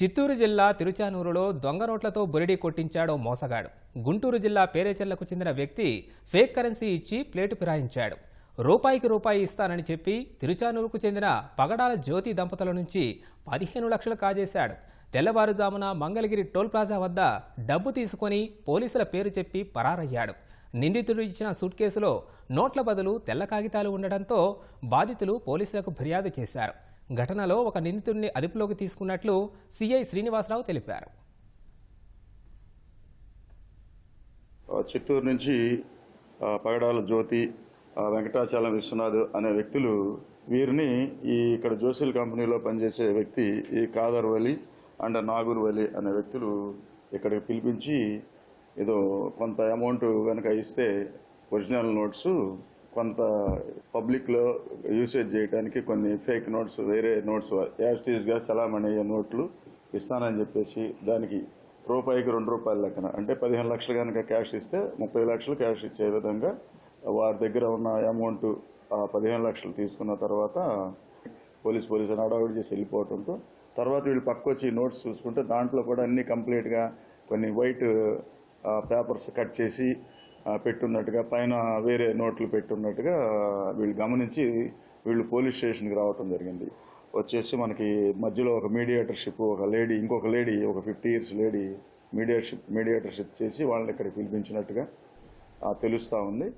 చిత్తూరు జిల్లా తిరుచానూరులో దొంగ నోట్లతో బురిడి కొట్టించాడో మోసగాడు. గుంటూరు జిల్లా పేరేచెర్లకు చెందిన వ్యక్తి ఫేక్ కరెన్సీ ఇచ్చి ప్లేటు ఫిరాయించాడు. రూపాయికి రూపాయి ఇస్తానని చెప్పి తిరుచానూరుకు చెందిన పగడాల జ్యోతి దంపతుల నుంచి 15 లక్షలు కాజేశాడు. తెల్లవారుజామున మంగళగిరి టోల్ ప్లాజా వద్ద డబ్బు తీసుకొని పోలీసుల పేరు చెప్పి పరారయ్యాడు. నిందితుడు ఇచ్చిన సూట్ కేసులో నోట్ల బదులు తెల్ల కాగితాలు ఉండడంతో బాధితులు పోలీసులకు ఫిర్యాదు చేశారు. ఘటనలో ఒక నిందితుడిని అదుపులోకి తీసుకున్నట్లు సిఐ శ్రీనివాసరావు తెలిపారు. చిత్తూరు నుంచి పగడాల జ్యోతి, వెంకటాచలం విశ్వనాథ్ అనే వ్యక్తులు వీరిని ఇక్కడ జోసిల్ కంపెనీలో పనిచేసే వ్యక్తి ఈ కాదర్ వలి అండ్ నాగూర్ వలి అనే వ్యక్తులు ఇక్కడికి పిలిపించి ఏదో కొంత అమౌంట్ కనుక ఇస్తే ఒరిజినల్ నోట్స్ కొంత పబ్లిక్లో యూసేజ్ చేయడానికి కొన్ని ఫేక్ నోట్స్, వేరే నోట్స్ యాస్టీస్గా చలామణి అయ్యే నోట్లు ఇస్తానని చెప్పేసి దానికి రూపాయికి ₹2 లెక్కన అంటే 15 లక్షలు కనుక క్యాష్ ఇస్తే 30 లక్షలు క్యాష్ ఇచ్చే విధంగా వారి దగ్గర ఉన్న అమౌంట్ 15 లక్షలు తీసుకున్న తర్వాత పోలీసు అని అడావిడి చేసి వెళ్ళిపోవడంతో తర్వాత వీళ్ళు పక్కొచ్చి నోట్స్ చూసుకుంటే దాంట్లో కూడా అన్ని కంప్లీట్గా కొన్ని వైట్ పేపర్స్ కట్ చేసి పెట్టున్నట్టుగా, పైన వేరే నోట్లు పెట్టున్నట్టుగా వీళ్ళు గమనించి వీళ్ళు పోలీస్ స్టేషన్కి రావటం జరిగింది. వచ్చేసి మనకి మధ్యలో ఒక మీడియేటర్షిప్, ఇంకొక లేడీ ఒక 50 years లేడీ మీడియేటర్షిప్ చేసి వాళ్ళని ఇక్కడికి పిలిపించినట్టుగా తెలుస్తూ ఉంది.